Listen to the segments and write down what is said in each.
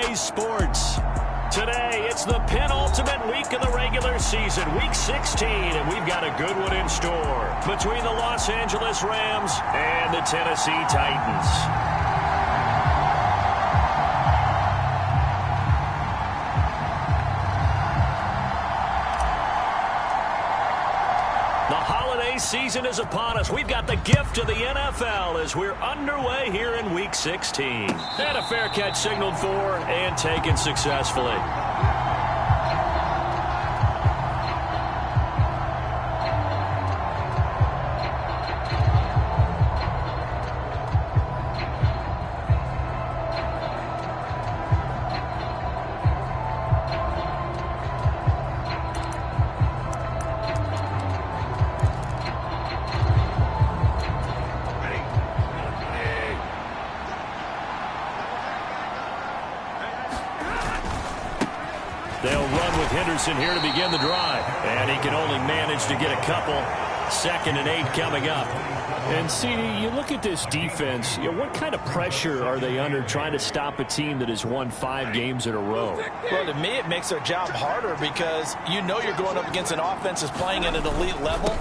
Blaze Sports. Today, it's the penultimate week of the regular season, Week 16, and we've got a good one in store between the Los Angeles Rams and the Tennessee Titans. Season is upon us. We've got the gift of the NFL as we're underway here in Week 16. And a fair catch signaled for and taken successfully. They'll run with Henderson here to begin the drive. And he can only manage to get a couple. 2nd and 8 coming up. And, CD, you look at this defense, what kind of pressure are they under trying to stop a team that has won 5 games in a row? Well, to me, it makes their job harder because you know you're going up against an offense that's playing at an elite level.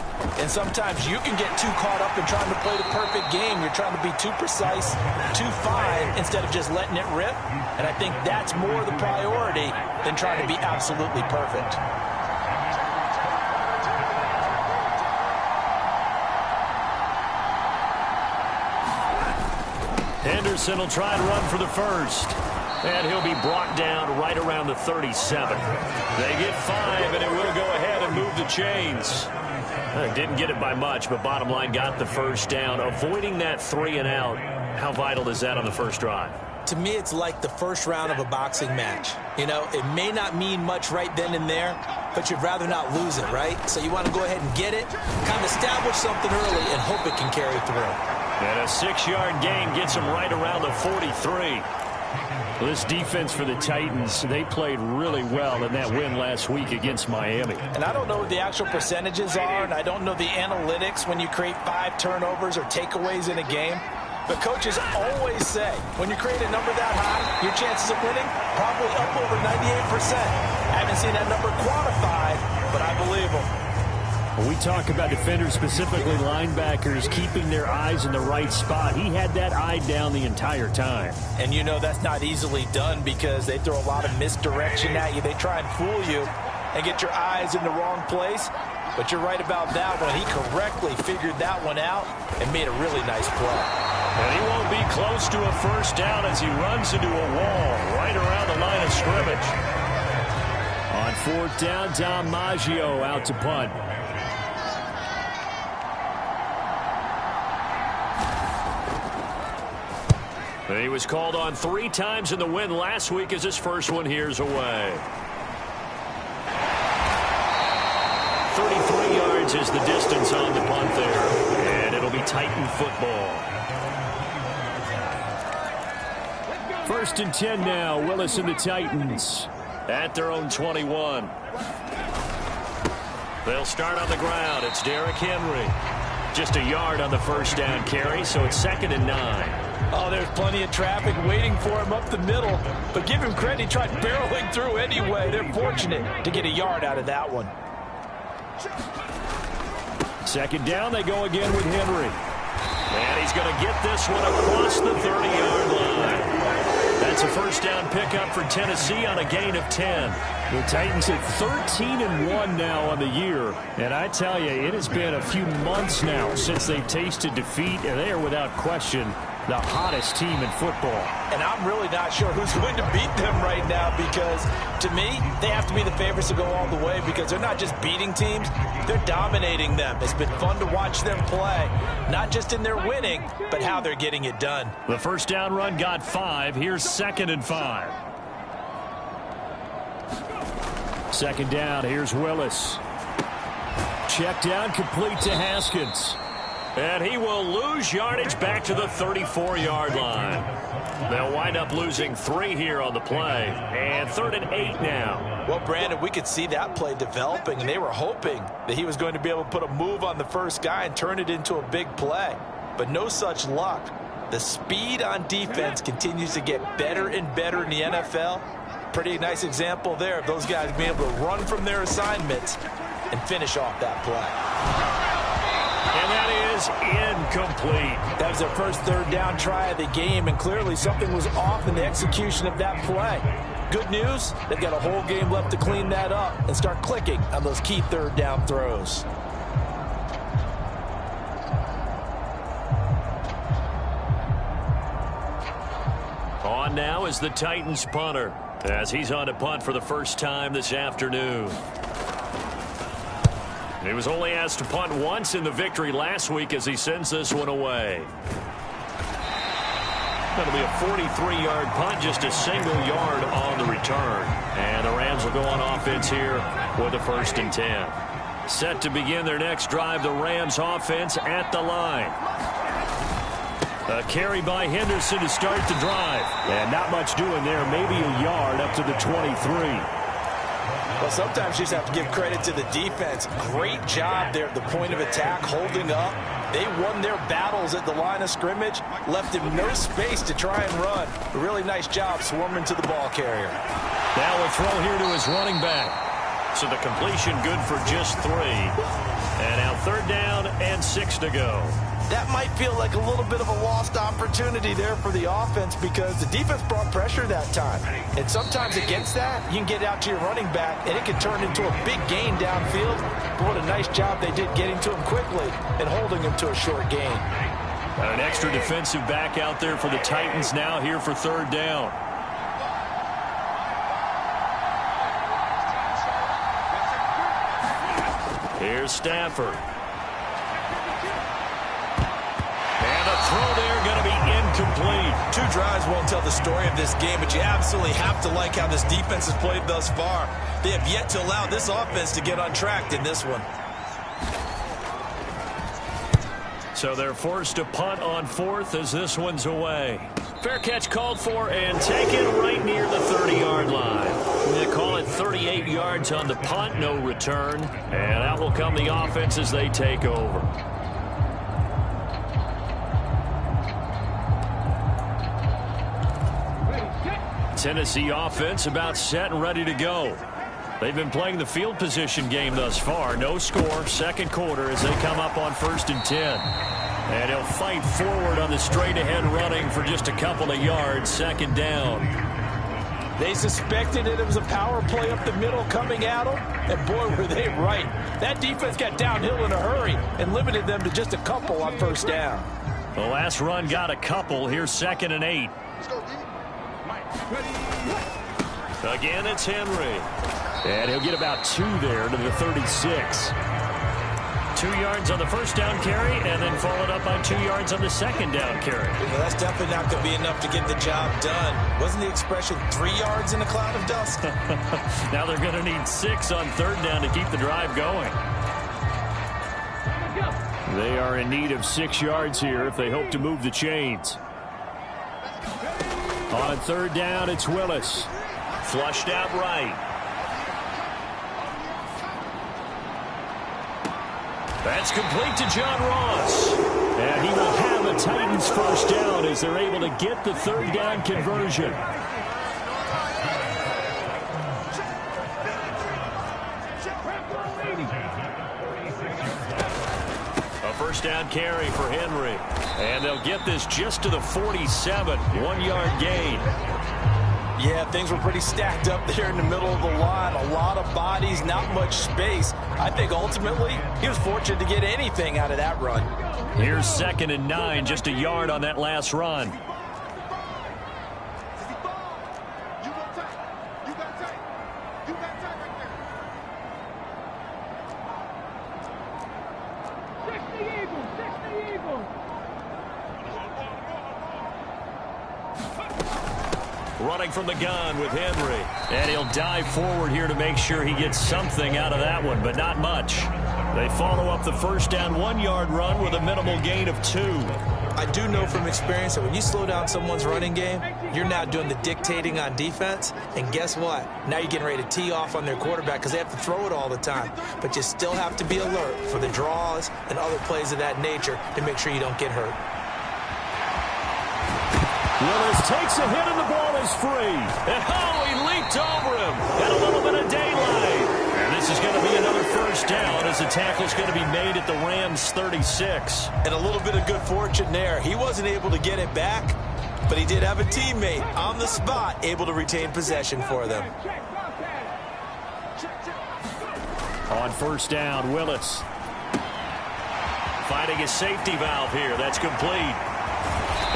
And sometimes you can get too caught up in trying to play the perfect game. You're trying to be too precise, too fine, instead of just letting it rip. And I think that's more the priority than trying to be absolutely perfect. Henderson will try and run for the first. And he'll be brought down right around the 37. They get 5, and it will go ahead and move the chains. Didn't get it by much, but bottom line got the first down. Avoiding that 3 and out, how vital is that on the first drive? To me, it's like the first round of a boxing match. You know, it may not mean much right then and there, but you'd rather not lose it, right? So you want to go ahead and get it, kind of establish something early, and hope it can carry through. And a 6-yard gain gets him right around the 43. Well, this defense for the Titans, they played really well in that win last week against Miami. And I don't know what the actual percentages are, and I don't know the analytics when you create 5 turnovers or takeaways in a game. But coaches always say, when you create a number that high, your chances of winning probably up over 98%. I haven't seen that number quantified, but I believe them. When we talk about defenders, specifically linebackers, keeping their eyes in the right spot, he had that eye down the entire time. And you know that's not easily done because they throw a lot of misdirection at you. They try and fool you and get your eyes in the wrong place. But you're right about that one. He correctly figured that one out and made a really nice play. And he won't be close to a first down as he runs into a wall right around the line of scrimmage. On 4th down, Dom Maggio out to punt. He was called on 3 times in the win last week as his first one here's away. 33 yards is the distance on the punt there. And it'll be Titan football. 1st and 10 now. Willis and the Titans at their own 21. They'll start on the ground. It's Derrick Henry. Just a yard on the first down carry, so it's 2nd and 9. Oh, there's plenty of traffic waiting for him up the middle. But give him credit, he tried barreling through anyway. They're fortunate to get a yard out of that one. 2nd down, they go again with Henry. And he's going to get this one across the 30-yard line. That's a first down pickup for Tennessee on a gain of 10. The Titans at 13-1 now on the year. And I tell you, it has been a few months now since they've tasted defeat, and they are without question the hottest team in football. And I'm really not sure who's going to beat them right now because, to me, they have to be the favorites to go all the way because they're not just beating teams, they're dominating them. It's been fun to watch them play, not just in their winning, but how they're getting it done. The first down run got 5. Here's 2nd and 5. 2nd down, here's Willis. Check down, complete to Haskins. And he will lose yardage back to the 34-yard line. They'll wind up losing 3 here on the play. And 3rd and 8 now. Well, Brandon, we could see that play developing, and they were hoping that he was going to be able to put a move on the first guy and turn it into a big play. But no such luck. The speed on defense continues to get better and better in the NFL. Pretty nice example there of those guys being able to run from their assignments and finish off that play. And that is incomplete. That was their first third down try of the game, and clearly something was off in the execution of that play. Good news, they've got a whole game left to clean that up and start clicking on those key third down throws. On now is the Titans punter, as he's on to punt for the first time this afternoon. He was only asked to punt once in the victory last week as he sends this one away. That'll be a 43-yard punt, just a single yard on the return. And the Rams will go on offense here with a 1st and 10. Set to begin their next drive, the Rams offense at the line. A carry by Henderson to start the drive. And not much doing there, maybe a yard up to the 23. Well, sometimes you just have to give credit to the defense. Great job there at the point of attack, holding up. They won their battles at the line of scrimmage, left him no space to try and run. A really nice job swarming to the ball carrier. Now a throw here to his running back. So the completion good for just 3. And now 3rd down and 6 to go. That might feel like a little bit of a lost opportunity there for the offense because the defense brought pressure that time. And sometimes against that, you can get out to your running back, and it can turn into a big gain downfield. But what a nice job they did getting to him quickly and holding him to a short gain. An extra defensive back out there for the Titans now here for 3rd down. Here's Stafford. Throw there going to be incomplete. 2 drives won't tell the story of this game, but you absolutely have to like how this defense has played thus far. They have yet to allow this offense to get untracked in this one. So they're forced to punt on 4th as this one's away. Fair catch called for and taken right near the 30-yard line. They call it 38 yards on the punt, no return. And out will come the offense as they take over. Tennessee offense about set and ready to go. They've been playing the field position game thus far. No score, 2nd quarter as they come up on 1st and 10. And he'll fight forward on the straight-ahead running for just a couple of yards, 2nd down. They suspected it was a power play up the middle coming at them, and boy, were they right. That defense got downhill in a hurry and limited them to just a couple on 1st down. The last run got a couple. Here's 2nd and 8. Again, it's Henry. And he'll get about 2 there to the 36. 2 yards on the 1st down carry, and then followed up by 2 yards on the 2nd down carry. Well, that's definitely not going to be enough to get the job done. Wasn't the expression 3 yards in a cloud of dust? Now they're going to need 6 on 3rd down to keep the drive going. They are in need of 6 yards here if they hope to move the chains. On 3rd down, it's Willis. Flushed out right. That's complete to John Ross. And he will have a Titans 1st down as they're able to get the 3rd down conversion. A 1st down carry for Henry. And they'll get this just to the 47. 1-yard gain. Yeah, things were pretty stacked up there in the middle of the line. A lot of bodies, not much space. I think ultimately he was fortunate to get anything out of that run. Here's 2nd and 9, just a yard on that last run. Running from the gun with Henry. And he'll dive forward here to make sure he gets something out of that one, but not much. They follow up the 1st down 1-yard run with a minimal gain of 2. I do know from experience that when you slow down someone's running game, you're now doing the dictating on defense. And guess what? Now you're getting ready to tee off on their quarterback because they have to throw it all the time. But you still have to be alert for the draws and other plays of that nature to make sure you don't get hurt. Willis takes a hit and the ball is free. And he leaped over him. Got a little bit of daylight. And this is going to be another first down as the tackle's going to be made at the Rams 36. And a little bit of good fortune there. He wasn't able to get it back, but he did have a teammate on the spot able to retain possession for them. On first down, Willis. Finding his safety valve here. That's complete.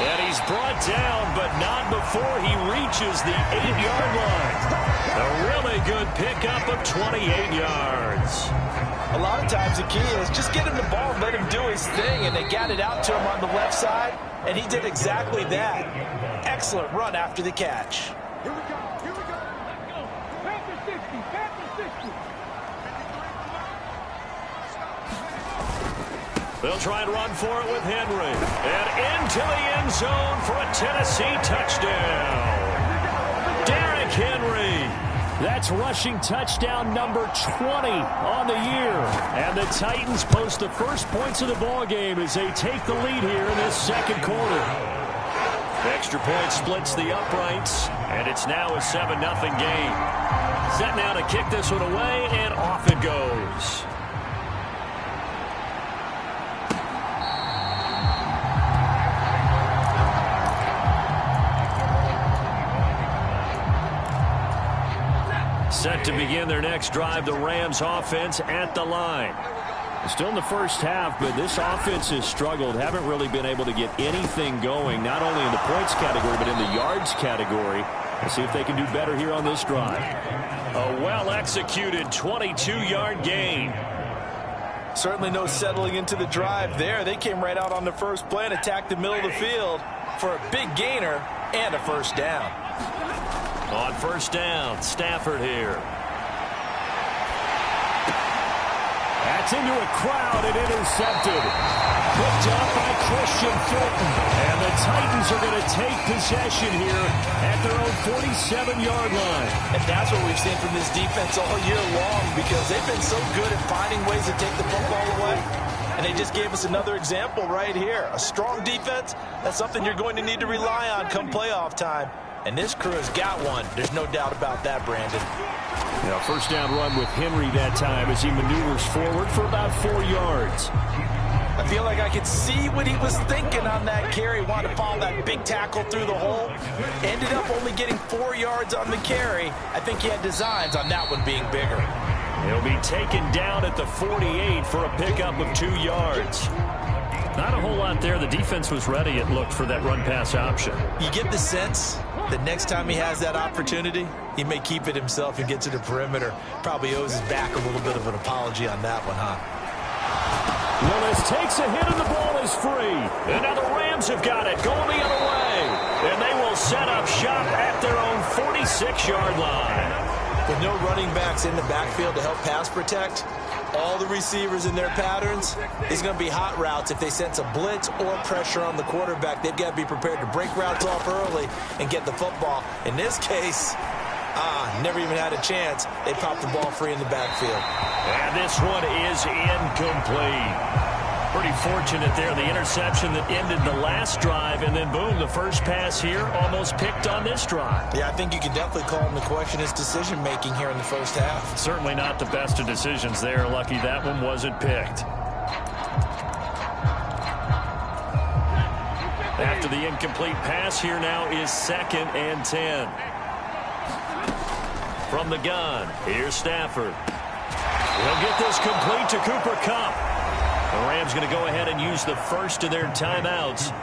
And he's brought down, but not before he reaches the 8-yard line. A really good pickup of 28 yards. A lot of times the key is just get him the ball and let him do his thing, and they got it out to him on the left side, and he did exactly that. Excellent run after the catch. Here we go. Here we go. Panther 60. Panther 60. They'll try and run for it with Henry. And into the end zone for a Tennessee touchdown. Derrick Henry. That's rushing touchdown number 20 on the year. And the Titans post the first points of the ballgame as they take the lead here in this second quarter. Extra point splits the uprights, and it's now a 7-0 game. Set now to kick this one away, and off it goes. Set to begin their next drive, the Rams offense at the line. Still in the first half, but this offense has struggled. Haven't really been able to get anything going, not only in the points category, but in the yards category. Let's see if they can do better here on this drive. A well-executed 22-yard gain. Certainly no settling into the drive there. They came right out on the first play and attacked the middle of the field for a big gainer and a first down. On first down, Stafford here. That's into a crowd and intercepted. Picked up by Christian Fulton. And the Titans are going to take possession here at their own 47-yard line. And that's what we've seen from this defense all year long, because they've been so good at finding ways to take the football away. And they just gave us another example right here. A strong defense, that's something you're going to need to rely on come playoff time. And this crew has got one. There's no doubt about that, Brandon. Yeah, first down run with Henry that time as he maneuvers forward for about 4 yards. I feel like I could see what he was thinking on that carry. Wanted to follow that big tackle through the hole. Ended up only getting 4 yards on the carry. I think he had designs on that one being bigger. He'll be taken down at the 48 for a pickup of 2 yards. Not a whole lot there. The defense was ready, it looked, for that run-pass option. You get the sense that next time he has that opportunity, he may keep it himself and get to the perimeter. Probably owes his back a little bit of an apology on that one, huh? Willis takes a hit and the ball is free. And now the Rams have got it going the other way. And they will set up shop at their own 46-yard line. With no running backs in the backfield to help pass protect, all the receivers in their patterns, it's going to be hot routes. If they sense a blitz or pressure on the quarterback, they've got to be prepared to break routes off early and get the football. In this case, never even had a chance. They popped the ball free in the backfield. And this one is incomplete. Pretty fortunate there, the interception that ended the last drive, and then boom, the first pass here almost picked on this drive. Yeah, I think you can definitely call him to question his decision-making here in the first half. Certainly not the best of decisions there. Lucky that one wasn't picked. After the incomplete pass, here now is 2nd and 10. From the gun, here's Stafford. He'll get this complete to Cooper Kupp. The Rams going to go ahead and use the first of their timeouts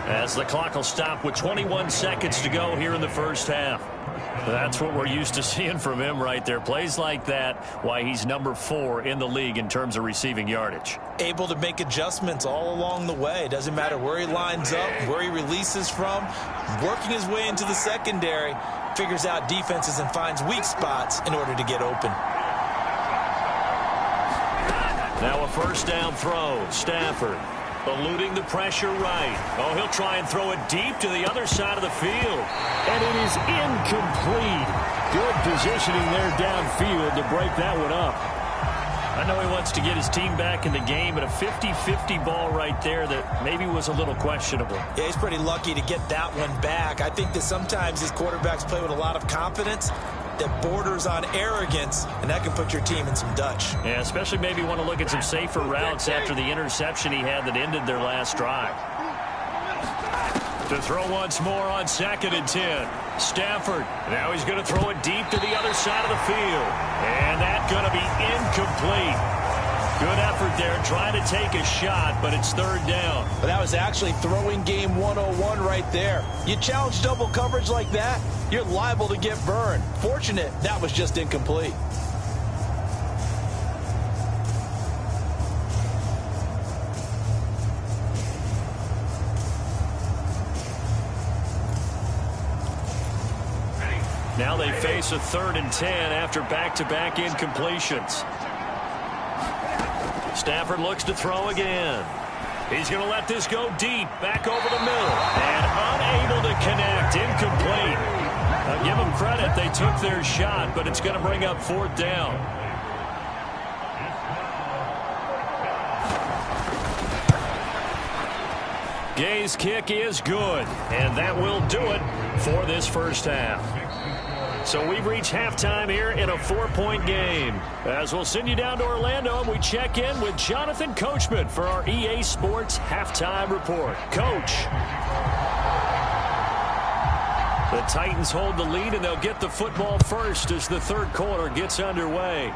as the clock will stop with 21 seconds to go here in the first half. That's what we're used to seeing from him right there. Plays like that, why he's number 4 in the league in terms of receiving yardage. Able to make adjustments all along the way. Doesn't matter where he lines up, where he releases from. Working his way into the secondary, figures out defenses and finds weak spots in order to get open. Now a first down throw. Stafford eluding the pressure right. Oh, he'll try and throw it deep to the other side of the field. And it is incomplete. Good positioning there downfield to break that one up. I know he wants to get his team back in the game, but a 50-50 ball right there that maybe was a little questionable. Yeah, he's pretty lucky to get that one back. I think that sometimes these quarterbacks play with a lot of confidence that borders on arrogance, and that can put your team in some Dutch. Yeah, especially maybe want to look at some safer routes after the interception he had that ended their last drive. To throw once more on 2nd and 10. Stafford. Now he's going to throw it deep to the other side of the field. And that's going to be incomplete. Good effort there, trying to take a shot, but it's 3rd down. But that was actually throwing game 101 right there. You challenge double coverage like that, you're liable to get burned. Fortunate that was just incomplete. Now they face a 3rd and 10 after back-to-back incompletions. Stafford looks to throw again. He's going to let this go deep, back over the middle, and unable to connect, incomplete. Now give them credit, they took their shot, but it's going to bring up 4th down. Gay's kick is good, and that will do it for this first half. So we've reached halftime here in a 4-point game. As we'll send you down to Orlando, and we check in with Jonathan Coachman for our EA Sports Halftime Report. Coach. The Titans hold the lead, and they'll get the football first as the 3rd quarter gets underway.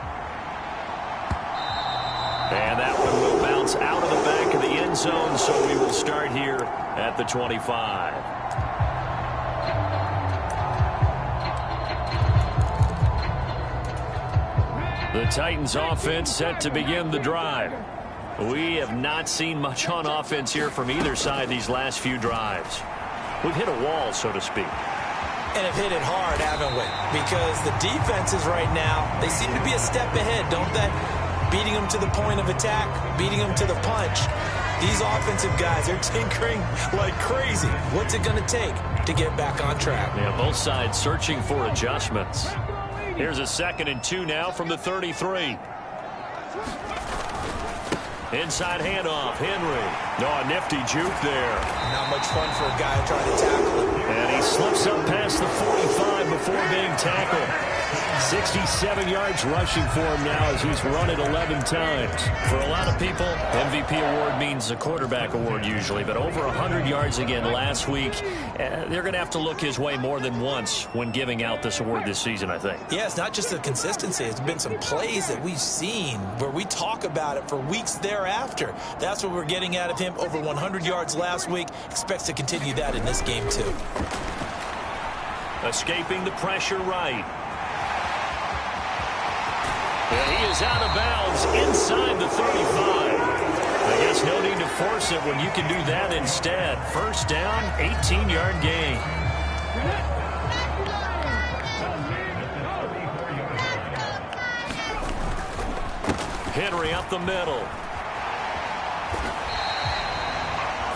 And that one will bounce out of the back of the end zone, so we will start here at the 25. The Titans offense set to begin the drive. We have not seen much on offense here from either side these last few drives. We've hit a wall, so to speak. And have hit it hard, haven't we? Because the defenses right now, they seem to be a step ahead, don't they? Beating them to the point of attack, beating them to the punch. These offensive guys, they're tinkering like crazy. What's it going to take to get back on track? Yeah, both sides searching for adjustments. Here's a 2nd and 2 now from the 33. Inside handoff, Henry. A nifty juke there. Not much fun for a guy trying to tackle him. And he slips up past the 45 before being tackled. 67 yards rushing for him now as he's run it 11 times. For a lot of people, MVP award means a quarterback award usually, but over 100 yards again last week. They're going to have to look his way more than once when giving out this award this season, I think. Yeah, it's not just the consistency. It's been some plays that we've seen where we talk about it for weeks thereafter. That's what we're getting out of him. Over 100 yards last week. Expects to continue that in this game, too. Escaping the pressure right. And he is out of bounds inside the 35. I guess no need to force it when you can do that instead. First down, 18-yard gain. Henry up the middle.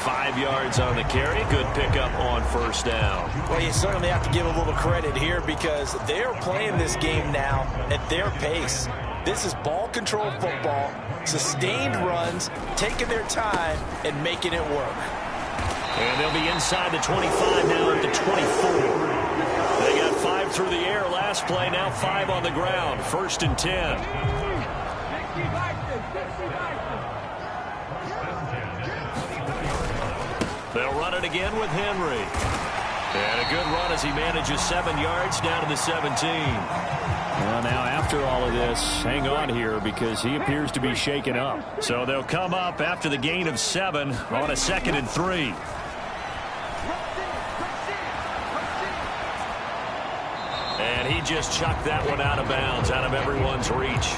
5 yards on the carry. Good pickup on first down. Well, you certainly have to give a little credit here because they're playing this game now at their pace. This is ball control football, sustained runs, taking their time and making it work. And they'll be inside the 25 now at the 24. They got 5 through the air last play, now 5 on the ground. 1st and 10. They'll run it again with Henry. And a good run as he manages 7 yards down to the 17. Well, now after all of this, hang on here because he appears to be shaken up. So they'll come up after the gain of 7 on a 2nd and 3. And he just chucked that one out of bounds, out of everyone's reach.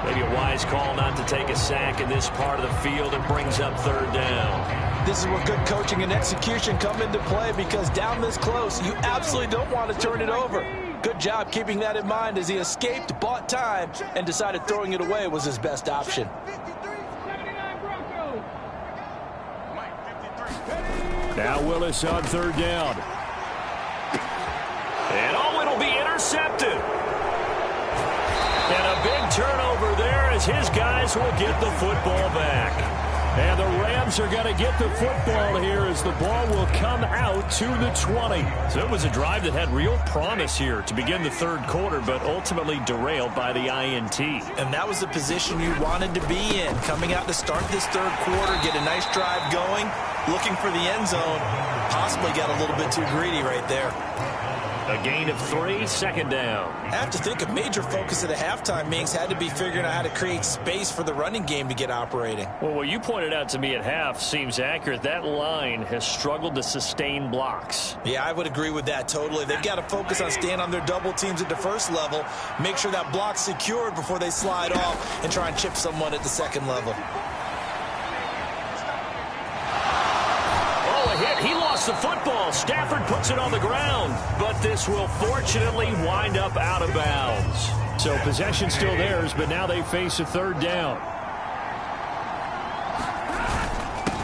Maybe a wise call not to take a sack in this part of the field. It brings up 3rd down. This is where good coaching and execution come into play because down this close, you absolutely don't want to turn it over. Good job keeping that in mind as he escaped, bought time, and decided throwing it away was his best option. Now Willis on 3rd down. And it'll be intercepted. And a big turnover there as his guys will get the football back. And the Rams are going to get the football here as the ball will come out to the 20. So it was a drive that had real promise here to begin the third quarter, but ultimately derailed by the INT. And that was the position you wanted to be in. Coming out to start this third quarter, get a nice drive going, looking for the end zone. Possibly got a little bit too greedy right there. A gain of 3, second down. I have to think a major focus of the halftime meetings had to be figuring out how to create space for the running game to get operating. Well, what you pointed out to me at half seems accurate. That line has struggled to sustain blocks. Yeah, I would agree with that totally. They've got to focus on staying on their double teams at the first level, make sure that block's secured before they slide off and try and chip someone at the second level. He lost the football. Stafford puts it on the ground, but this will fortunately wind up out of bounds. So possession still theirs, but now they face a third down.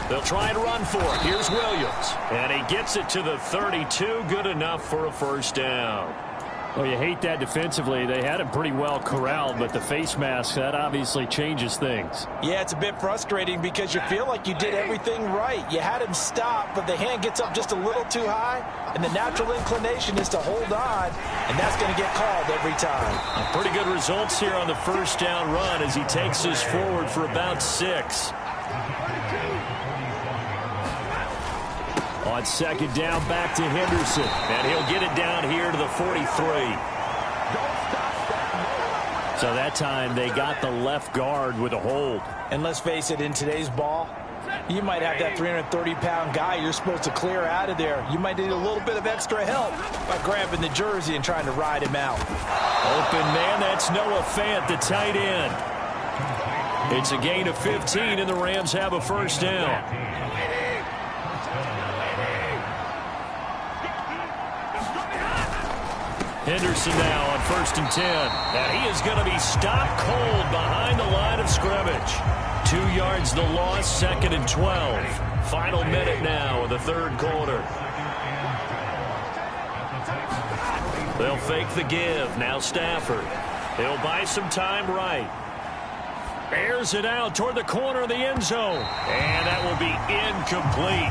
They'll try and run for it. Here's Williams, and he gets it to the 32. Good enough for a first down. Well, you hate that defensively. They had him pretty well corralled, but the face mask, that obviously changes things. Yeah, it's a bit frustrating because you feel like you did everything right. You had him stop, but the hand gets up just a little too high, and the natural inclination is to hold on, and that's going to get called every time. Pretty good results here on the first down run as he takes us forward for about 6. On second down, back to Henderson. And he'll get it down here to the 43. So that time they got the left guard with a hold. And let's face it, in today's ball, you might have that 330-pound guy you're supposed to clear out of there. You might need a little bit of extra help by grabbing the jersey and trying to ride him out. Open man, that's Noah Fant, the tight end. It's a gain of 15, and the Rams have a first down. Henderson now on 1st and 10. And he is going to be stopped cold behind the line of scrimmage. 2 yards the loss, 2nd and 12. Final minute now of the third quarter. They'll fake the give. Now Stafford. He'll buy some time right. Airs it out toward the corner of the end zone. And that will be incomplete.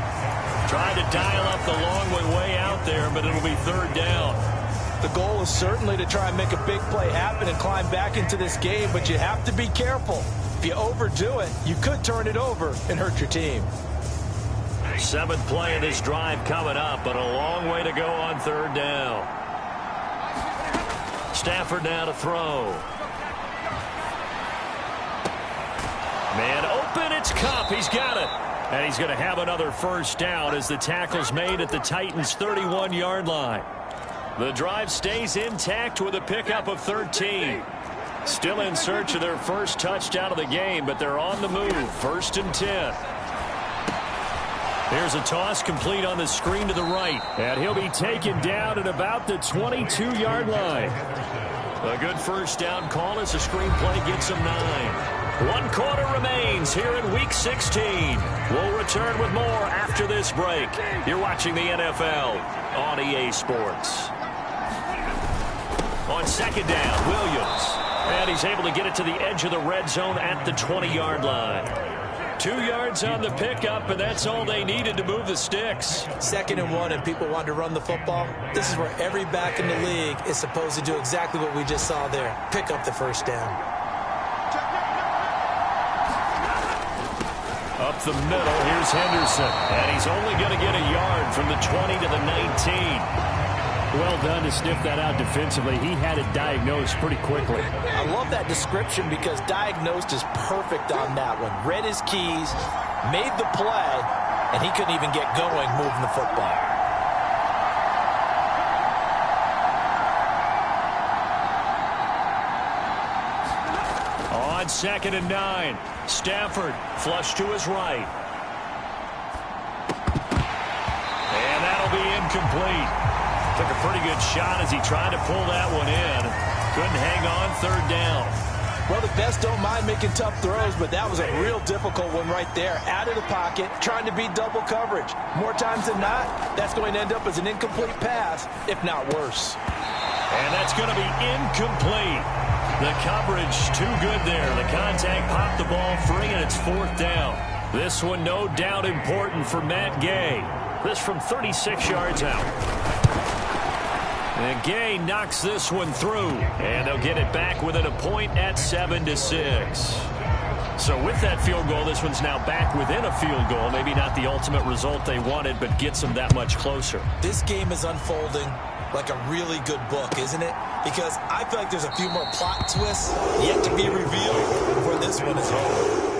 Trying to dial up the long way out there, but it'll be third down. The goal is certainly to try and make a big play happen and climb back into this game, but you have to be careful. If you overdo it, you could turn it over and hurt your team. 7th play of this drive coming up, but a long way to go on third down. Stafford now to throw. Man open, it's Kupp. He's got it. And he's going to have another first down as the tackle's made at the Titans' 31-yard line. The drive stays intact with a pickup of 13. Still in search of their first touchdown of the game, but they're on the move. 1st and 10. Here's a toss complete on the screen to the right. And he'll be taken down at about the 22-yard line. A good first down call as the screen play gets him 9. 1 quarter remains here in Week 16. We'll return with more after this break. You're watching the NFL on EA Sports. On second down, Williams. And he's able to get it to the edge of the red zone at the 20-yard line. 2 yards on the pickup, and that's all they needed to move the sticks. 2nd and 1, and people want to run the football. This is where every back in the league is supposed to do exactly what we just saw there. Pick up the first down. Up the middle, here's Henderson. And he's only going to get a yard from the 20 to the 19. Well done to sniff that out defensively. He had it diagnosed pretty quickly. I love that description because diagnosed is perfect on that one. Read his keys, made the play, and he couldn't even get going moving the football. On 2nd and 9, Stafford flush to his right. And that'll be incomplete. Took a pretty good shot as he tried to pull that one in. Couldn't hang on, 3rd down. Well, the best don't mind making tough throws, but that was a real difficult one right there. Out of the pocket, trying to beat double coverage. More times than not, that's going to end up as an incomplete pass, if not worse. And that's going to be incomplete. The coverage too good there. The contact popped the ball free, and it's 4th down. This one no doubt important for Matt Gay. This from 36 yards out. And Gay knocks this one through, and they'll get it back within a point at 7-6. So with that field goal, this one's now back within a field goal. Maybe not the ultimate result they wanted, but gets them that much closer. This game is unfolding like a really good book, isn't it? Because I feel like there's a few more plot twists yet to be revealed before this one is over.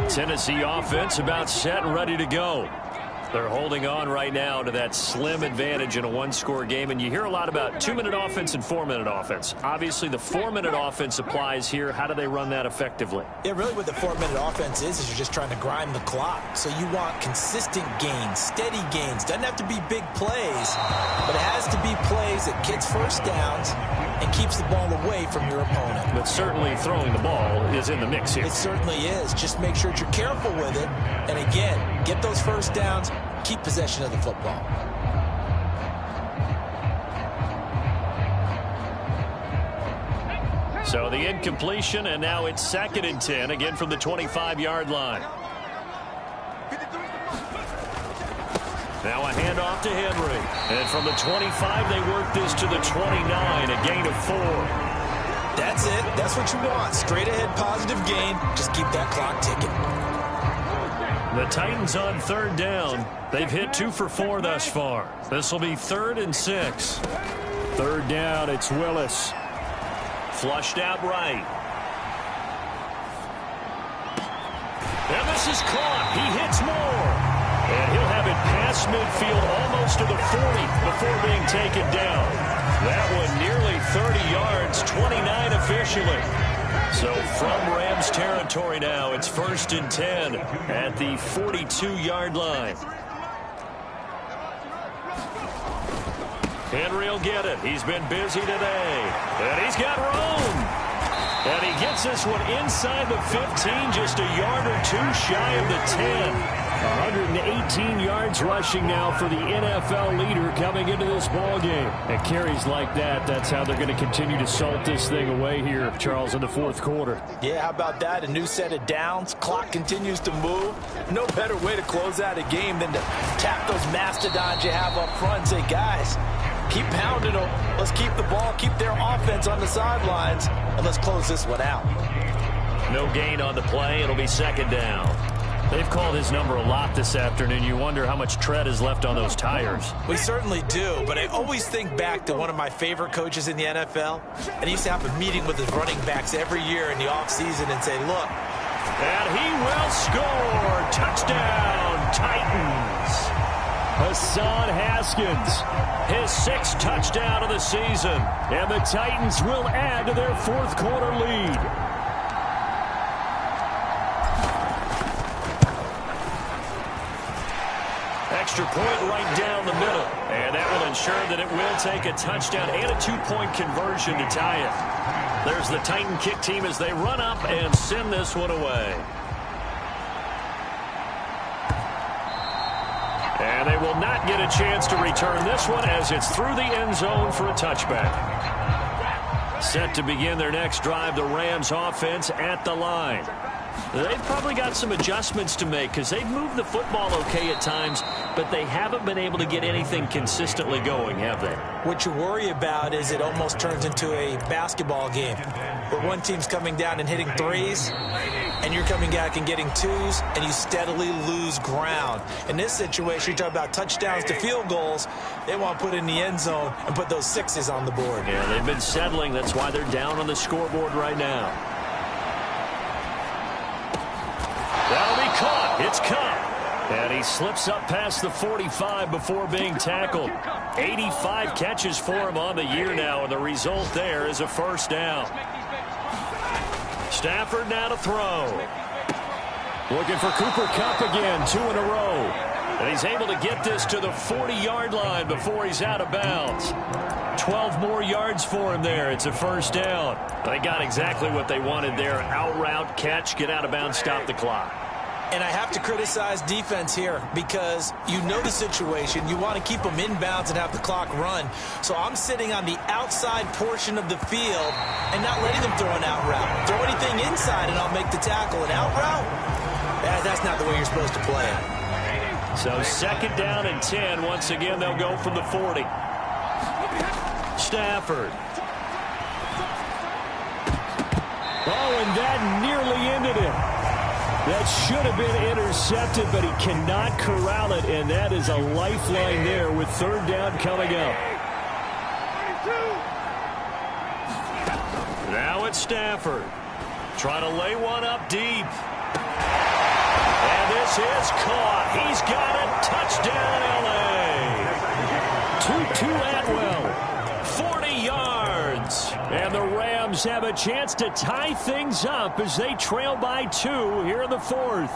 Tennessee offense about set and ready to go. They're holding on right now to that slim advantage in a one-score game. And you hear a lot about 2-minute offense and 4-minute offense. Obviously, the 4-minute offense applies here. How do they run that effectively? Yeah, really what the 4-minute offense is you're just trying to grind the clock. So you want consistent gains, steady gains. Doesn't have to be big plays, but it has to be plays that gets first downs and keeps the ball away from your opponent. But certainly throwing the ball is in the mix here. It certainly is. Just make sure that you're careful with it. And again, get those first downs. Keep possession of the football. So the incompletion, and now it's 2nd and 10, again from the 25-yard line. Now a handoff to Henry. And from the 25, they work this to the 29, a gain of 4. That's it. That's what you want. Straight ahead positive gain. Just keep that clock ticking. The Titans on 3rd down. They've hit 2 for 4 thus far. This will be 3rd and 6. 3rd down, it's Willis. Flushed out right. And this is caught. He hits more. And he'll have it past midfield almost to the 40 before being taken down. That one nearly 30 yards, 29 officially. So from Rams territory now, it's 1st and 10 at the 42-yard line. Henry will get it. He's been busy today. And he's got room. And he gets this one inside the 15, just a yard or 2 shy of the 10. 118 yards rushing now for the NFL leader coming into this ball game. And carries like that, that's how they're going to continue to salt this thing away here, Charles, in the 4th quarter. Yeah, how about that? A new set of downs. Clock continues to move. No better way to close out a game than to tap those mastodons you have up front and say, guys, keep pounding them. Let's keep the ball, keep their offense on the sidelines, and let's close this one out. No gain on the play. It'll be 2nd down. They've called his number a lot this afternoon. You wonder how much tread is left on those tires. We certainly do, but I always think back to one of my favorite coaches in the NFL, and he used to have a meeting with his running backs every year in the offseason and say, look. And he will score. Touchdown, Titans. Hassan Haskins, his 6th touchdown of the season. And the Titans will add to their 4th quarter lead. Extra point right down the middle. And that will ensure that it will take a touchdown and a 2-point conversion to tie it. There's the Titan kick team as they run up and send this one away. And they will not get a chance to return this one as it's through the end zone for a touchback. Set to begin their next drive, the Rams offense at the line. They've probably got some adjustments to make because they've moved the football okay at times, but they haven't been able to get anything consistently going, have they? What you worry about is it almost turns into a basketball game where one team's coming down and hitting threes, and you're coming back and getting twos, and you steadily lose ground. In this situation, you're talking about touchdowns to field goals. They want to put in the end zone and put those 6s on the board. Yeah, they've been settling. That's why they're down on the scoreboard right now. That'll be caught. It's caught. And he slips up past the 45 before being tackled. 85 catches for him on the year now, and the result there is a 1st down. Stafford now to throw. Looking for Cooper Kupp again, 2 in a row. And he's able to get this to the 40-yard line before he's out of bounds. 12 more yards for him there. It's a 1st down. They got exactly what they wanted there. Out route, catch, get out of bounds, stop the clock. And I have to criticize defense here because you know the situation. You want to keep them inbounds and have the clock run. So I'm sitting on the outside portion of the field and not letting them throw an out route. Throw anything inside and I'll make the tackle. An out route? That's not the way you're supposed to play it. So 2nd down and 10. Once again, they'll go from the 40. Stafford. Oh, and that nearly ended it. That should have been intercepted, but he cannot corral it, and that is a lifeline there with 3rd down coming up. Now it's Stafford. Trying to lay one up deep. And this is caught. He's got it. Touchdown, L.A. Tutu Atwell. 40 yards. And the Rams have a chance to tie things up as they trail by 2 here in the 4th.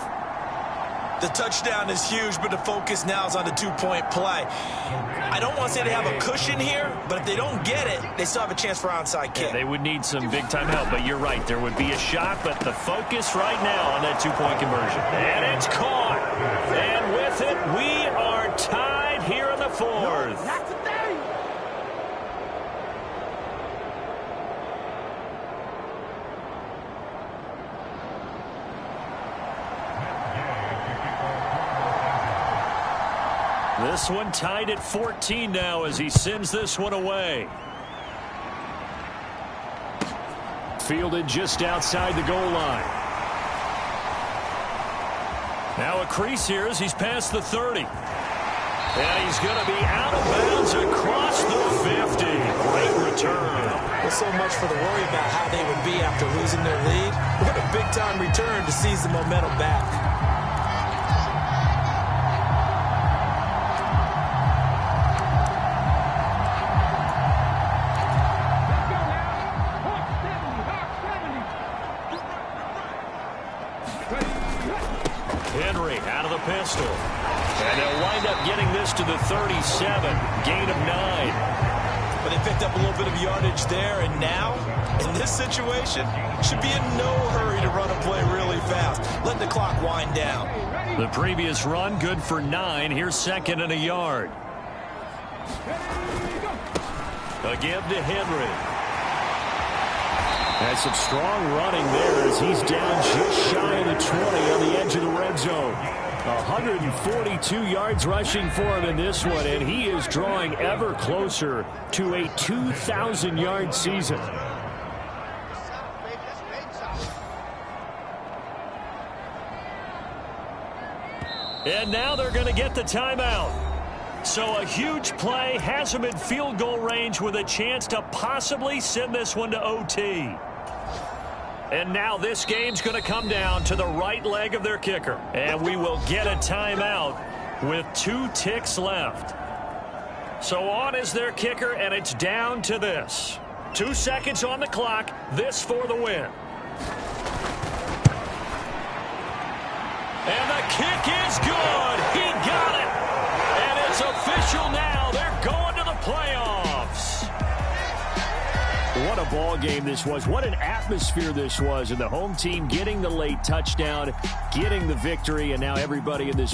The touchdown is huge, but the focus now is on the 2-point play. I don't want to say they have a cushion here, but if they don't get it, they still have a chance for onside kick. Yeah, they would need some big-time help, but you're right. There would be a shot, but the focus right now on that 2-point conversion. And it's caught. And with it, we are tied here in the 4th. This one tied at 14 now as he sends this one away. Fielded just outside the goal line. Now a crease here as he's past the 30. And he's going to be out of bounds across the 50. Great return. Well, so much for the worry about how they would be after losing their lead. What a big-time return to seize the momentum back. Henry out of the pistol. And they'll wind up getting this to the 37. Gain of 9. But they picked up a little bit of yardage there, and now, in this situation, should be in no hurry to run a play really fast. Let the clock wind down. The previous run, good for 9. Here's 2nd and a yard. A give to Henry. That's some strong running there as he's down just shy of the 20 on the edge of the red zone. 142 yards rushing for him in this one, and he is drawing ever closer to a 2,000-yard season. And now they're going to get the timeout. So a huge play has him in field goal range with a chance to possibly send this one to OT. And now this game's going to come down to the right leg of their kicker. And we will get a timeout with 2 ticks left. So on is their kicker, and it's down to this. 2 seconds on the clock. This for the win. And the kick is good. He got it. And it's official now. They're going to the playoffs. What a ball game this was. What an atmosphere this was. And the home team getting the late touchdown, getting the victory, and now everybody in this